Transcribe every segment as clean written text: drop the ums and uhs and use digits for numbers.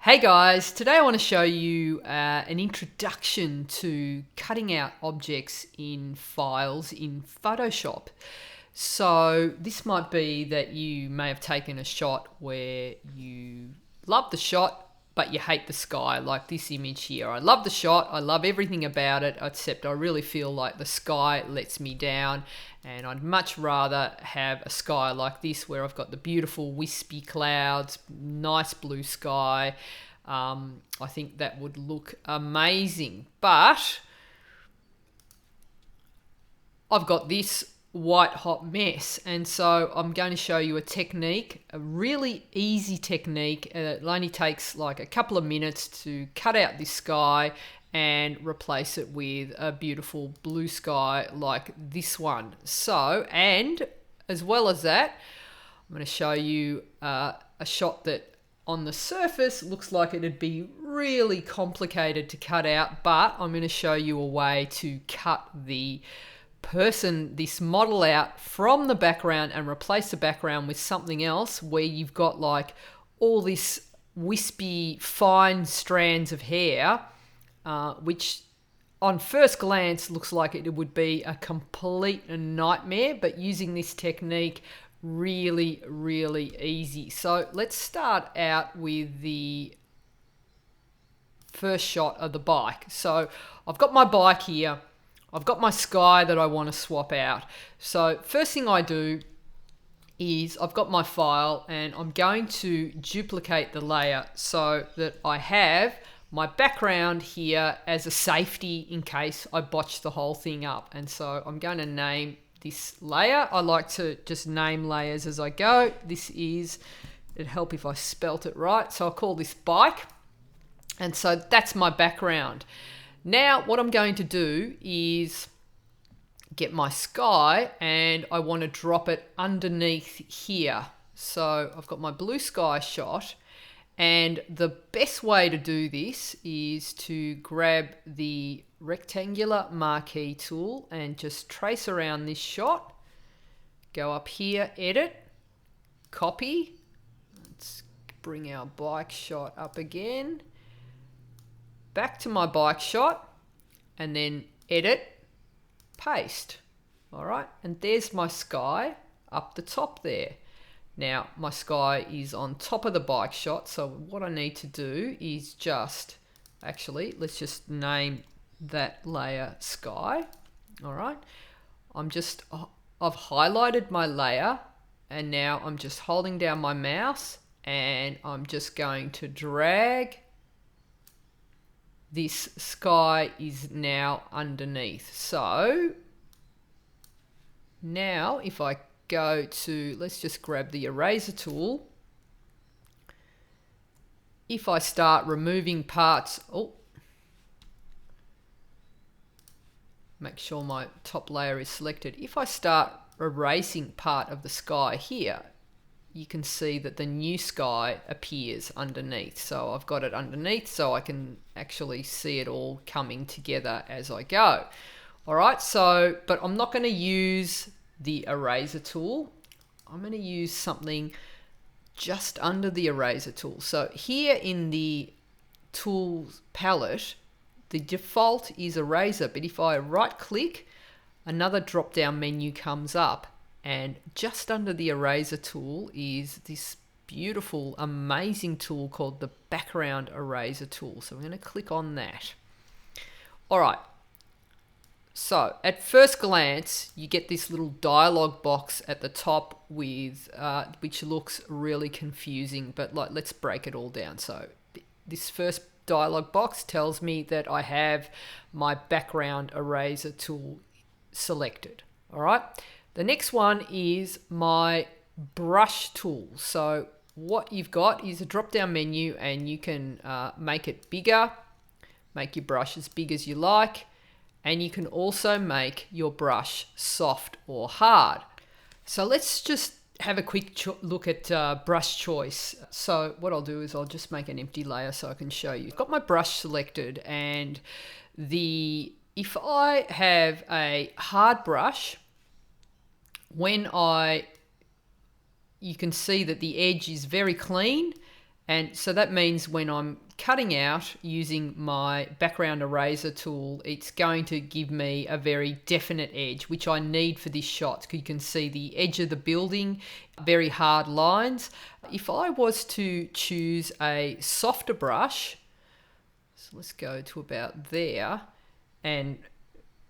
Hey guys, today I want to show you an introduction to cutting out objects in files in Photoshop. So this might be that you may have taken a shot where you love the shot but you hate the sky, like this image here. I love the shot, I love everything about it, except I really feel like the sky lets me down, and I'd much rather have a sky like this where I've got the beautiful wispy clouds, nice blue sky. I think that would look amazing, but I've got this white hot mess, and so I'm going to show you a technique, a really easy technique. It only takes like a couple of minutes to cut out this sky and replace it with a beautiful blue sky like this one. So, and as well as that, I'm going to show you a shot that on the surface looks like it'd be really complicated to cut out, but I'm going to show you a way to cut this model out from the background and replace the background with something else where you've got like all this wispy fine strands of hair, which on first glance looks like it would be a complete nightmare, but using this technique, really easy. So let's start out with the first shot of the bike. So I've got my bike here, I've got my sky that I want to swap out. So first thing I do is I've got my file and I'm going to duplicate the layer so that I have my background here as a safety in case I botch the whole thing up. And so I'm going to name this layer. I like to just name layers as I go. It'd help if I spelt it right. So I'll call this bike. And so that's my background. Now what I'm going to do is get my sky and I want to drop it underneath here. So I've got my blue sky shot, and the best way to do this is to grab the rectangular marquee tool and just trace around this shot. Go up here, edit, copy. Let's bring our bike shot up again. Back to my bike shot, and then edit, paste. All right, and there's my sky up the top there. Now my sky is on top of the bike shot, so what I need to do is let's just name that layer sky. All right, I've highlighted my layer, and now I'm just holding down my mouse and I'm just going to drag. This sky is now underneath. So now if I go to, let's just grab the eraser tool. If I start removing parts, make sure my top layer is selected. If I start erasing part of the sky here, you can see that the new sky appears underneath. So I've got it underneath so I can actually see it all coming together as I go. All right, so, but I'm not going to use the eraser tool. I'm going to use something just under the eraser tool. So here in the tools palette, the default is eraser, but if I right click, another drop down menu comes up. And just under the eraser tool is this beautiful, amazing tool called the background eraser tool. So we're going to click on that. All right. So at first glance, you get this little dialog box at the top with which looks really confusing, but let's break it all down. So this first dialog box tells me that I have my background eraser tool selected. All right. The next one is my brush tool. So what you've got is a drop-down menu, and you can make it bigger, make your brush as big as you like, and you can also make your brush soft or hard. So let's just have a quick look at brush choice. So what I'll do is I'll just make an empty layer so I can show you. I've got my brush selected, and if I have a hard brush, you can see that the edge is very clean And so that means when I'm cutting out using my background eraser tool, it's going to give me a very definite edge, which I need for this shot. You can see the edge of the building, very hard lines. If I was to choose a softer brush, so let's go to about there, and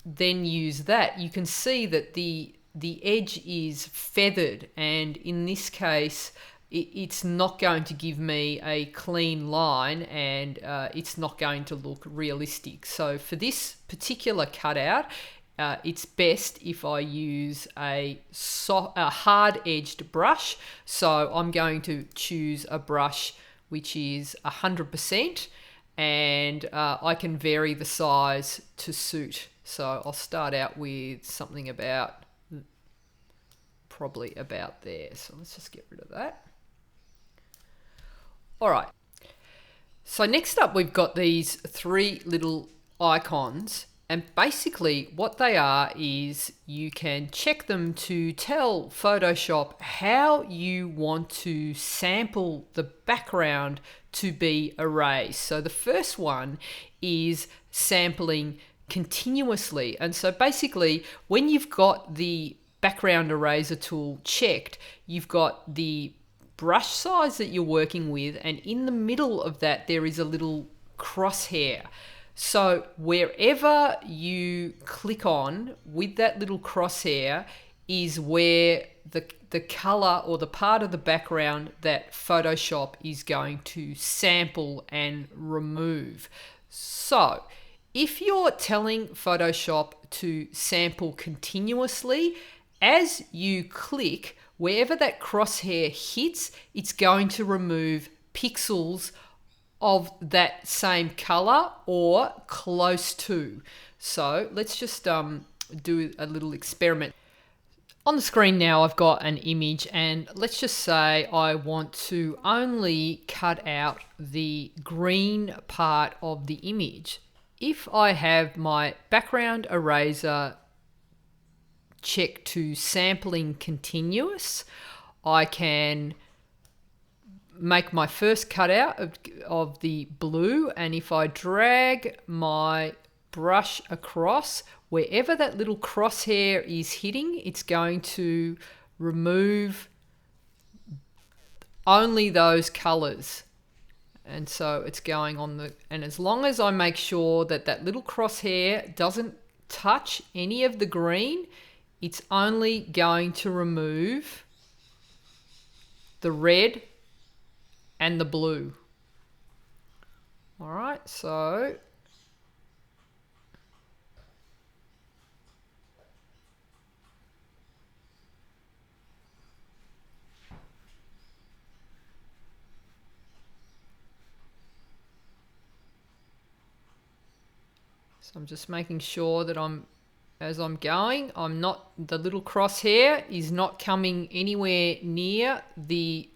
then use that, you can see that the edge is feathered, and in this case it's not going to give me a clean line, and it's not going to look realistic. So for this particular cutout, it's best if I use a hard-edged brush. So I'm going to choose a brush which is 100%, and I can vary the size to suit. So I'll start out with something about, probably about there. So let's just get rid of that. All right. So next up, we've got these three little icons, and basically what they are is you can check them to tell Photoshop how you want to sample the background to be erased. So the first one is sampling continuously. And so basically when you've got the background eraser tool checked, you've got the brush size that you're working with, and in the middle of that there is a little crosshair. So wherever you click on with that little crosshair is where the color or the part of the background that Photoshop is going to sample and remove. So if you're telling Photoshop to sample continuously, as you click, wherever that crosshair hits, it's going to remove pixels of that same color or close to. So let's just do a little experiment. On the screen now I've got an image, and let's just say I want to only cut out the green part of the image. If I have my background eraser checked to sampling continuous, I can make my first cutout of the blue, and if I drag my brush across, wherever that little crosshair is hitting, it's going to remove only those colors. And so it's going on the, and as long as I make sure that that little crosshair doesn't touch any of the green, it's only going to remove the red and the blue. All right, so I'm just making sure that as I'm going, the little crosshair is not coming anywhere near the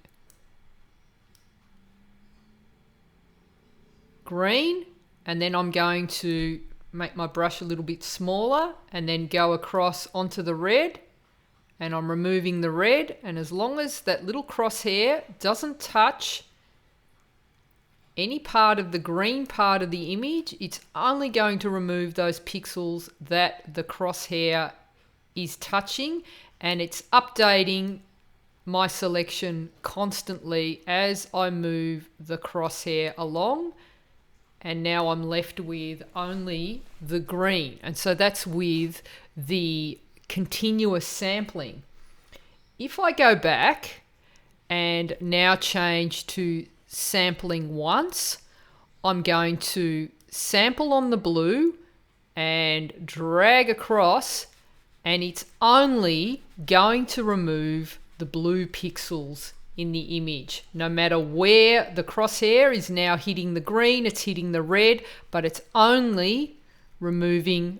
green, and then I'm going to make my brush a little bit smaller and then go across onto the red, and I'm removing the red, and as long as that little crosshair doesn't touch any part of the green part of the image, it's only going to remove those pixels that the crosshair is touching, and it's updating my selection constantly as I move the crosshair along. And now I'm left with only the green. And so that's with the continuous sampling. If I go back and now change to sampling once, I'm going to sample on the blue and drag across, and it's only going to remove the blue pixels in the image. No matter where the crosshair is now hitting the green, it's hitting the red, but it's only removing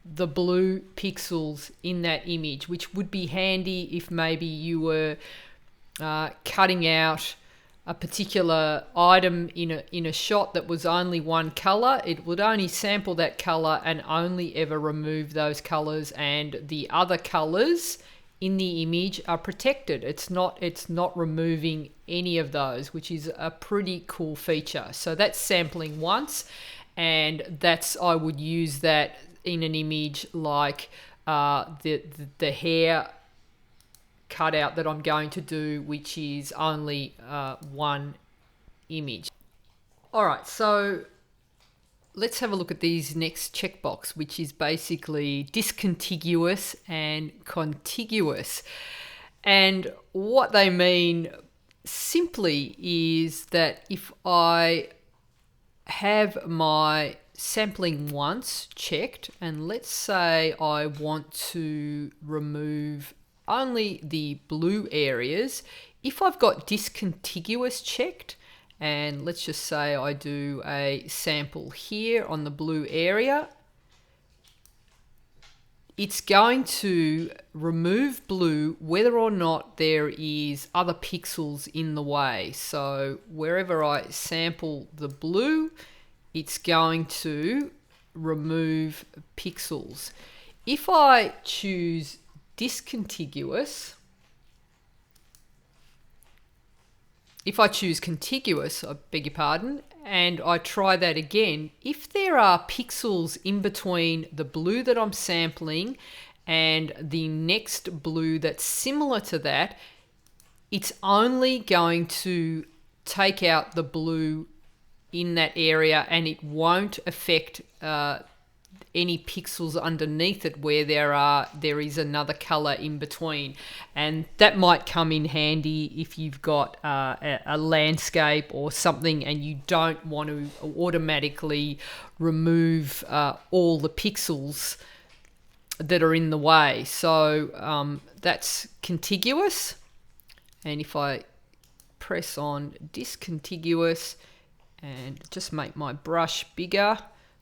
the blue pixels in that image, which would be handy if maybe you were cutting out a particular item in a shot that was only one color. It would only sample that color and only ever remove those colors, and the other colors in the image are protected. It's not removing any of those, which is a pretty cool feature. So that's sampling once, and I would use that in an image like the hair cutout that I'm going to do, which is only one image. All right, so let's have a look at these next checkbox, which is basically discontiguous and contiguous. And what they mean simply is that if I have my sampling once checked, and let's say I want to remove only the blue areas, if I've got discontiguous checked, and let's just say I do a sample here on the blue area, it's going to remove blue whether or not there is other pixels in the way. So wherever I sample the blue, it's going to remove pixels. If I choose discontiguous, if I choose contiguous, I beg your pardon, and I try that again, if there are pixels in between the blue that I'm sampling and the next blue that's similar to that, it's only going to take out the blue in that area, and it won't affect any pixels underneath it where there is another color in between. And that might come in handy if you've got a landscape or something and you don't want to automatically remove all the pixels that are in the way. So that's contiguous, and if I press on discontiguous and just make my brush bigger,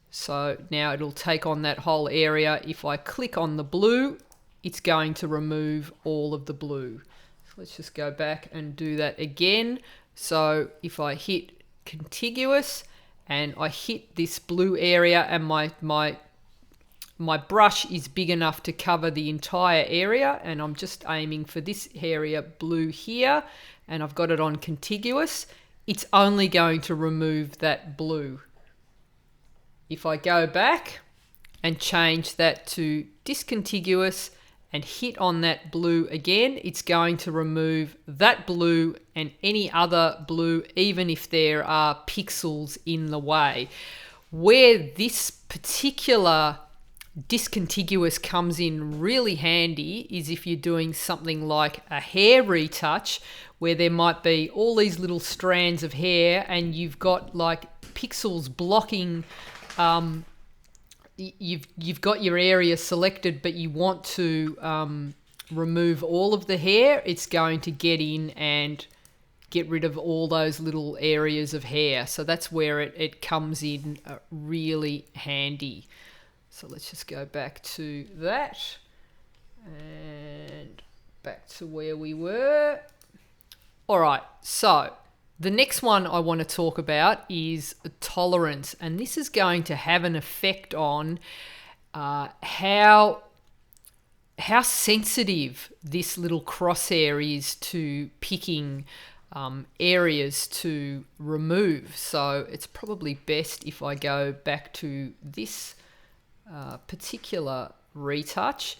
so now it'll take on that whole area. If I click on the blue, it's going to remove all of the blue. So let's just go back and do that again. So if I hit contiguous and I hit this blue area, and my brush is big enough to cover the entire area, and I'm just aiming for this area blue here, and I've got it on contiguous, it's only going to remove that blue. If I go back and change that to discontiguous and hit on that blue again, it's going to remove that blue and any other blue, even if there are pixels in the way. Where this particular discontiguous comes in really handy is if you're doing something like a hair retouch, where there might be all these little strands of hair and you've got like pixels blocking. You've got your area selected, but you want to remove all of the hair. It's going to get in and get rid of all those little areas of hair. So that's where it comes in really handy. So let's just go back to that and back to where we were. All right, so the next one I want to talk about is tolerance, and this is going to have an effect on how sensitive this little crosshair is to picking areas to remove. So it's probably best if I go back to this particular retouch,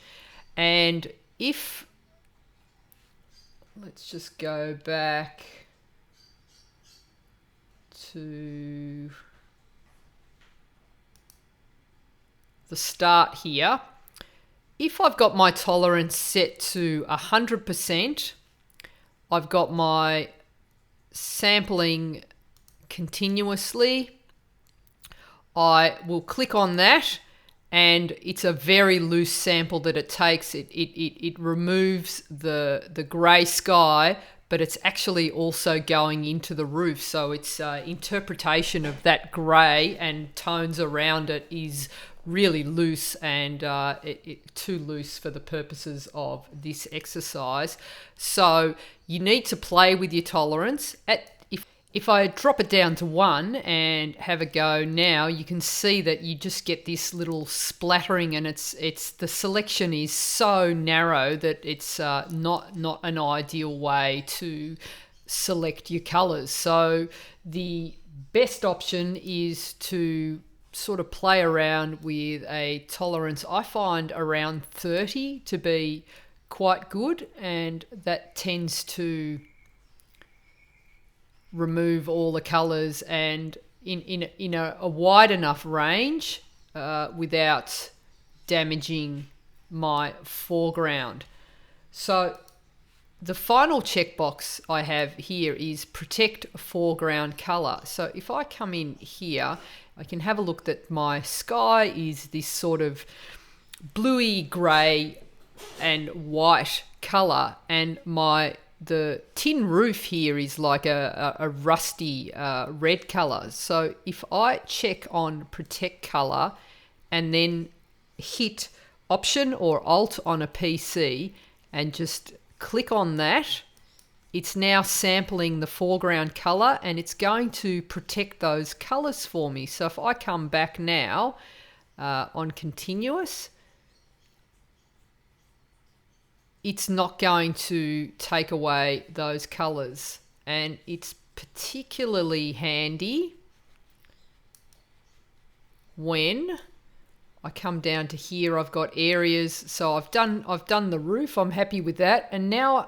and if let's just go back to the start here. If I've got my tolerance set to 100%, I've got my sampling continuously, I will click on that, and it's a very loose sample that it takes. It removes the grey sky, but it's actually also going into the roof. So its interpretation of that grey and tones around it is really loose, and too loose for the purposes of this exercise. So you need to play with your tolerance. if I drop it down to 1 and have a go now, you can see that you just get this little splattering, and it's the selection is so narrow that it's not an ideal way to select your colors. So the best option is to sort of play around with a tolerance. I find around 30 to be quite good, and that tends to remove all the colors and in a wide enough range without damaging my foreground. So the final checkbox I have here is protect foreground color. So if I come in here, I can have a look that my sky is this sort of bluey grey and white color, and the tin roof here is like a rusty red color. So if I check on protect color and then hit Option or Alt on a PC and just click on that, it's now sampling the foreground color and it's going to protect those colors for me. So if I come back now on continuous, it's not going to take away those colors, and it's particularly handy when I come down to here. I've got areas, so I've done the roof. I'm happy with that, and now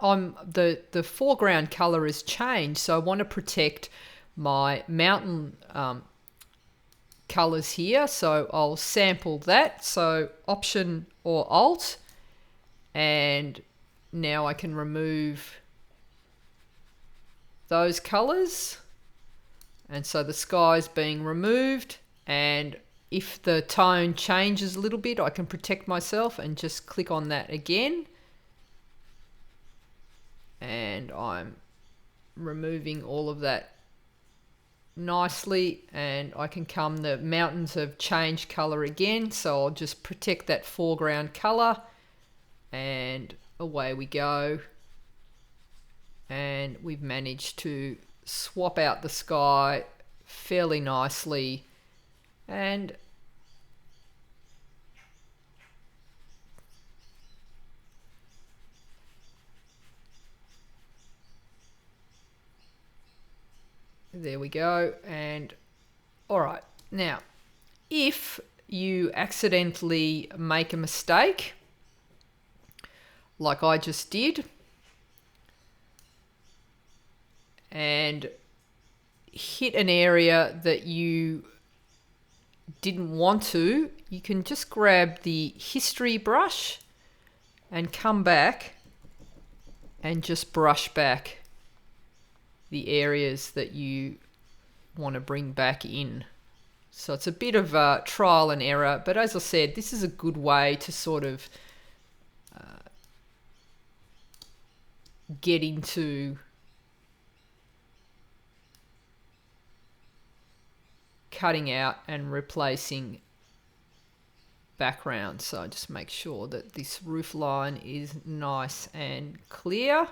the foreground color has changed. So I want to protect my mountain colors here. So I'll sample that. So Option or Alt, and now I can remove those colors, and so the sky's being removed. And if the tone changes a little bit, I can protect myself and just click on that again, and I'm removing all of that nicely. And I can come, the mountains have changed color again, so I'll just protect that foreground color, and away we go. And we've managed to swap out the sky fairly nicely, and there we go. And all right, now if you accidentally make a mistake like I just did and hit an area that you didn't want to, you can just grab the history brush and come back and just brush back the areas that you want to bring back in. So it's a bit of a trial and error, but as I said, this is a good way to sort of get into cutting out and replacing background. So just make sure that this roof line is nice and clear.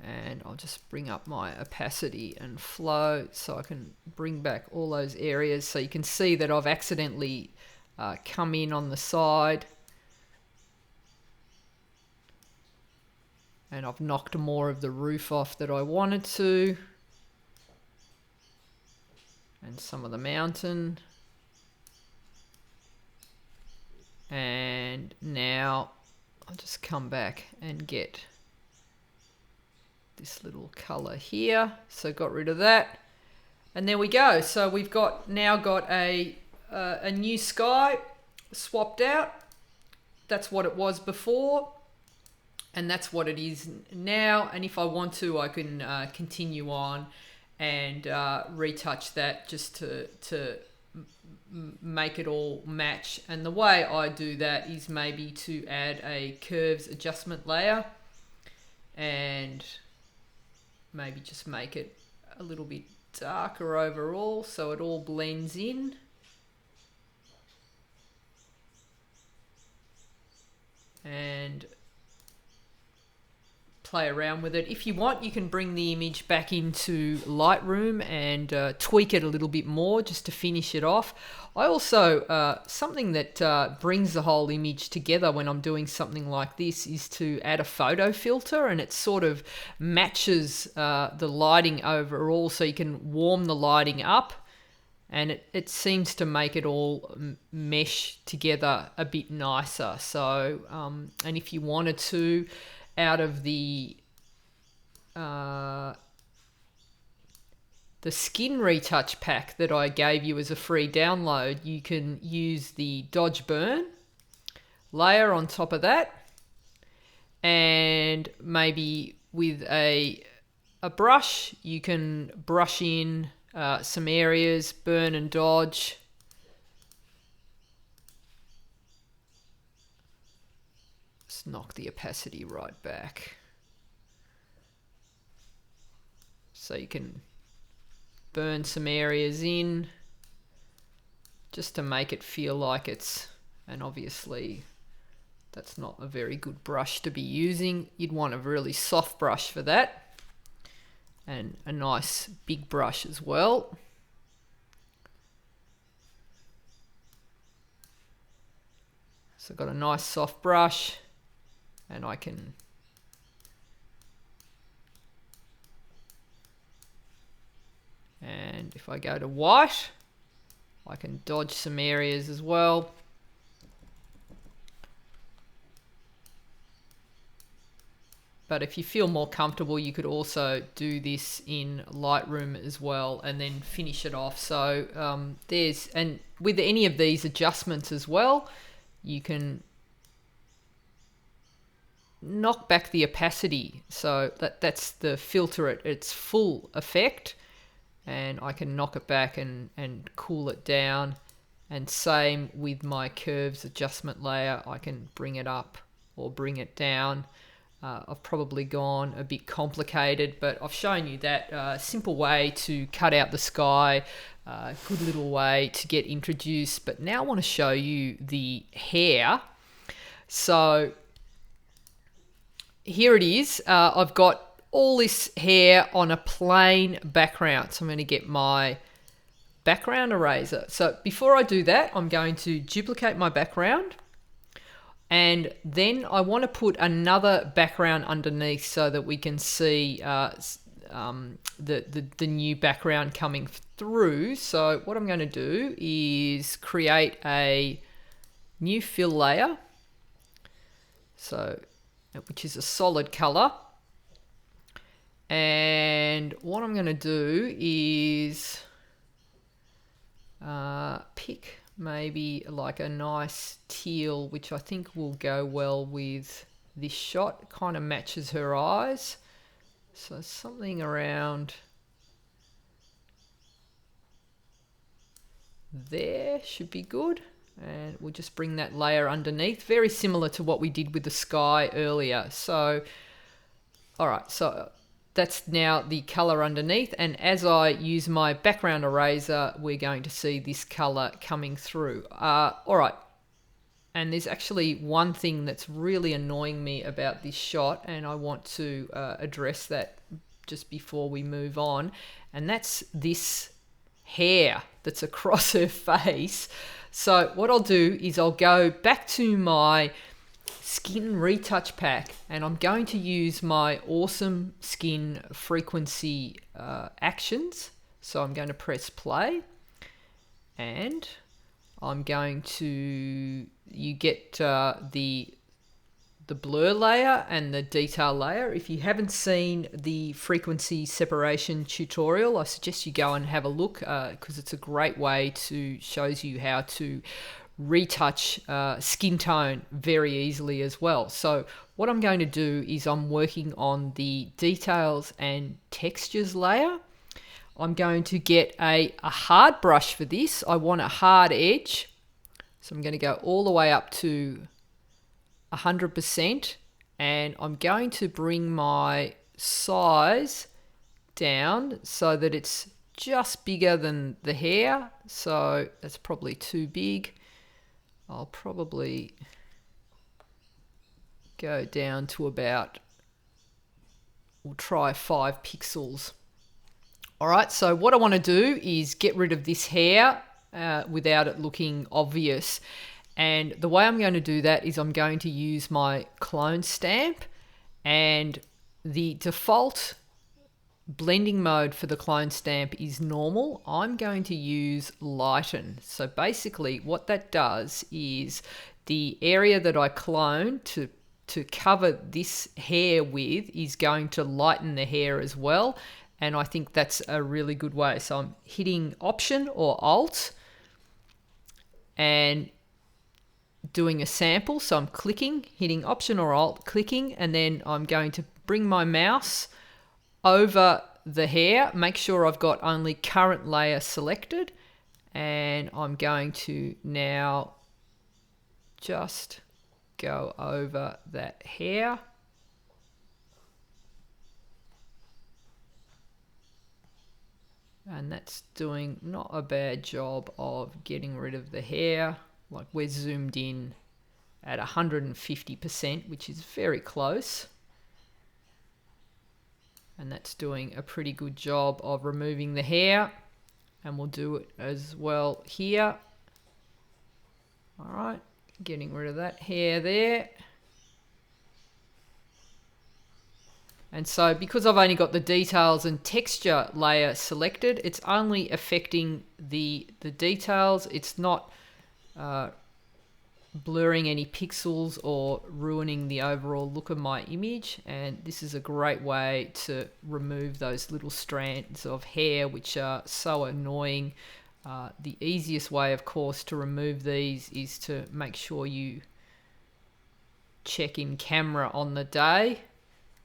And I'll just bring up my opacity and flow so I can bring back all those areas. So you can see that I've accidentally come in on the side, and I've knocked more of the roof off that I wanted to, and some of the mountain. And now I'll just come back and get this little color here. So got rid of that, and there we go. So we've now got a new sky swapped out. That's what it was before, and that's what it is now. And if I want to, I can continue on and retouch that just to make it all match. And the way I do that is maybe to add a curves adjustment layer and maybe just make it a little bit darker overall so it all blends in. And play around with it. If you want, you can bring the image back into Lightroom and tweak it a little bit more just to finish it off. I also, something that brings the whole image together when I'm doing something like this is to add a photo filter, and it sort of matches the lighting overall, so you can warm the lighting up, and it seems to make it all mesh together a bit nicer. So, and if you wanted to, out of the skin retouch pack that I gave you as a free download, you can use the Dodge Burn layer on top of that, and maybe with a brush you can brush in some areas, burn and dodge. Let's knock the opacity right back. So you can burn some areas in just to make it feel like it's, and obviously that's not a very good brush to be using. You'd want a really soft brush for that, and a nice big brush as well. So I've got a nice soft brush, and I can and if I go to white, I can dodge some areas as well. But if you feel more comfortable, you could also do this in Lightroom as well and then finish it off. So and with any of these adjustments as well, you can knock back the opacity, so that's the filter at its full effect, and I can knock it back and cool it down. And same with my curves adjustment layer, I can bring it up or bring it down. I've probably gone a bit complicated, but I've shown you that simple way to cut out the sky, good little way to get introduced. But now I want to show you the hair. So here it is. I've got all this hair on a plain background. So I'm going to get my background eraser. So before I do that, I'm going to duplicate my background. And then I want to put another background underneath so that we can see the new background coming through. So what I'm going to do is create a new fill layer, so which is a solid color. And what I'm going to do is pick maybe like a nice teal, which I think will go well with this shot. It kind of matches her eyes. So something around there should be good. And we'll just bring that layer underneath, very similar to what we did with the sky earlier. So, all right, so that's now the color underneath, and as I use my background eraser, we're going to see this color coming through. All right, and there's actually one thing that's really annoying me about this shot, and I want to address that just before we move on, and that's this hair that's across her face. So what I'll do is I'll go back to my skin retouch pack, and I'm going to use my awesome skin frequency actions. So I'm going to press play, and I'm going to, you get the blur layer and the detail layer. If you haven't seen the frequency separation tutorial, I suggest you go and have a look, because it's a great way to shows you how to retouch skin tone very easily as well. So what I'm going to do is I'm working on the details and textures layer. I'm going to get a hard brush for this. I want a hard edge. So I'm going to go all the way up to 100%, and I'm going to bring my size down so that it's just bigger than the hair. So that's probably too big. I'll probably go down to about we'll try 5 pixels. All right, so what I want to do is get rid of this hair without it looking obvious. And the way I'm going to do that is I'm going to use my clone stamp, and the default blending mode for the clone stamp is normal. I'm going to use lighten. So basically what that does is the area that I clone to cover this hair with is going to lighten the hair as well. And I think that's a really good way. So I'm hitting Option or Alt and doing a sample. So I'm clicking, hitting Option or Alt, clicking, and then I'm going to bring my mouse over the hair. Make sure I've got only current layer selected. And I'm going to now just go over that hair. And that's doing not a bad job of getting rid of the hair. Like, we're zoomed in at 150%, which is very close. And that's doing a pretty good job of removing the hair. And we'll do it as well here. All right, getting rid of that hair there. And so because I've only got the details and texture layer selected, it's only affecting the details. It's not blurring any pixels or ruining the overall look of my image. And this is a great way to remove those little strands of hair which are so annoying. The easiest way, of course, to remove these is to make sure you check in camera on the day,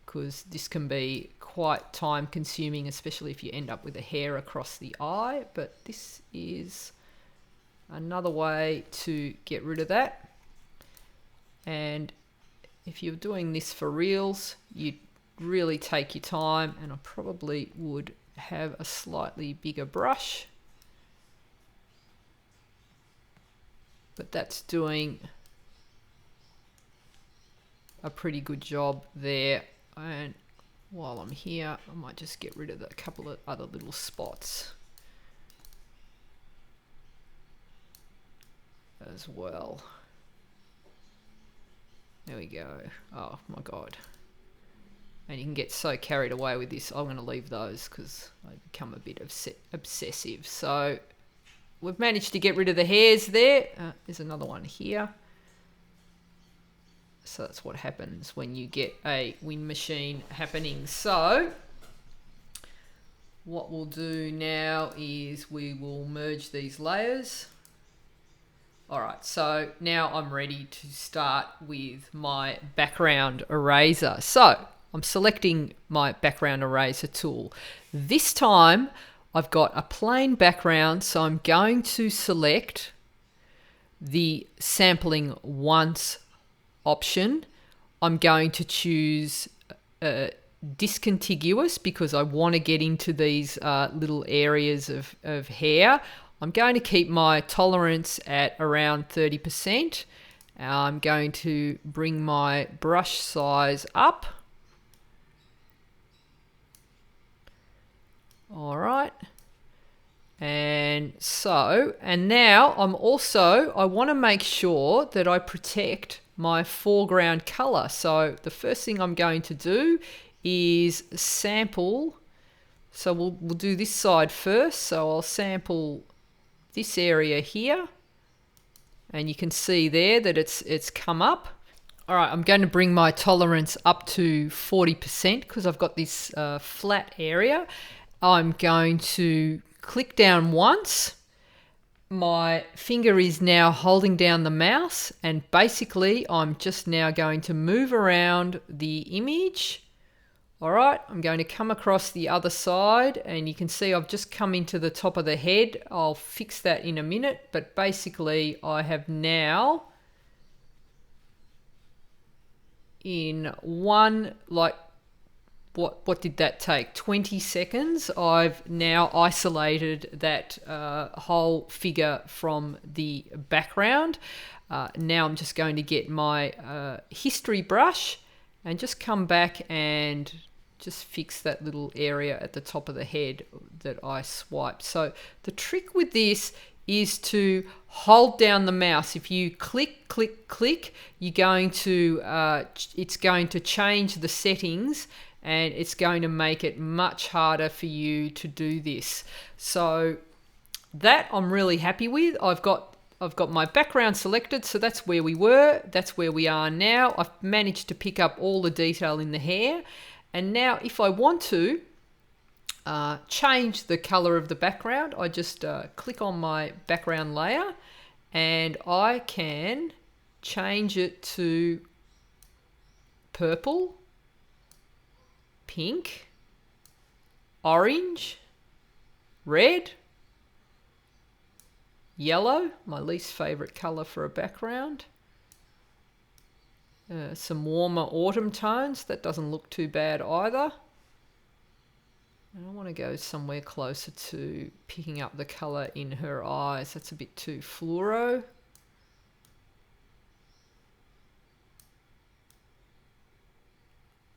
because this can be quite time consuming, especially if you end up with a hair across the eye. But this is another way to get rid of that. And if you're doing this for reals, you'd really take your time, and I probably would have a slightly bigger brush. But that's doing a pretty good job there. And while I'm here, I might just get rid of a couple of other little spots as well. There we go. Oh my God. And you can get so carried away with this. I'm going to leave those because I become a bit obsessive. So we've managed to get rid of the hairs there. There's another one here. So that's what happens when you get a wind machine happening. So what we'll do now is we will merge these layers. All right, so now I'm ready to start with my background eraser. So I'm selecting my background eraser tool. This time I've got a plain background, so I'm going to select the sampling once option. I'm going to choose discontiguous because I want to get into these little areas of hair. I'm going to keep my tolerance at around 30%. I'm going to bring my brush size up. All right. And now I want to make sure that I protect my foreground color. So the first thing I'm going to do is sample. So we'll do this side first. So I'll sample this area here, and you can see there that it's come up. All right, I'm going to bring my tolerance up to 40% because I've got this flat area. I'm going to click down once. My finger is now holding down the mouse, and basically I'm just now going to move around the image. All right, I'm going to come across the other side, and you can see I've just come into the top of the head. I'll fix that in a minute, but basically I have now in one, like, what did that take? 20 seconds. I've now isolated that whole figure from the background. Now I'm just going to get my history brush and just come back and just fix that little area at the top of the head that I swiped. So the trick with this is to hold down the mouse. If you click, click, click, you're going to, it's going to change the settings, and it's going to make it much harder for you to do this. So that I'm really happy with. I've got my background selected, so that's where we were, that's where we are now. I've managed to pick up all the detail in the hair. And now if I want to change the color of the background, I just click on my background layer, and I can change it to purple, pink, orange, red, yellow, my least favorite color for a background. Some warmer autumn tones, that doesn't look too bad either. And I want to go somewhere closer to picking up the color in her eyes. That's a bit too fluoro.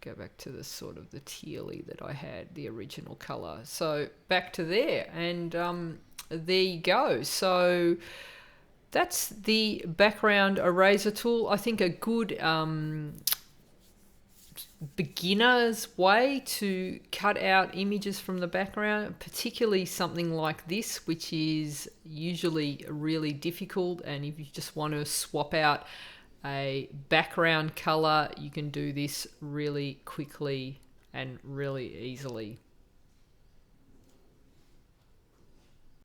Go back to the sort of the tealy that I had, the original color. So back to there, and there you go. So that's the background eraser tool. I think a good beginner's way to cut out images from the background, particularly something like this, which is usually really difficult. And if you just want to swap out a background color, you can do this really quickly and really easily.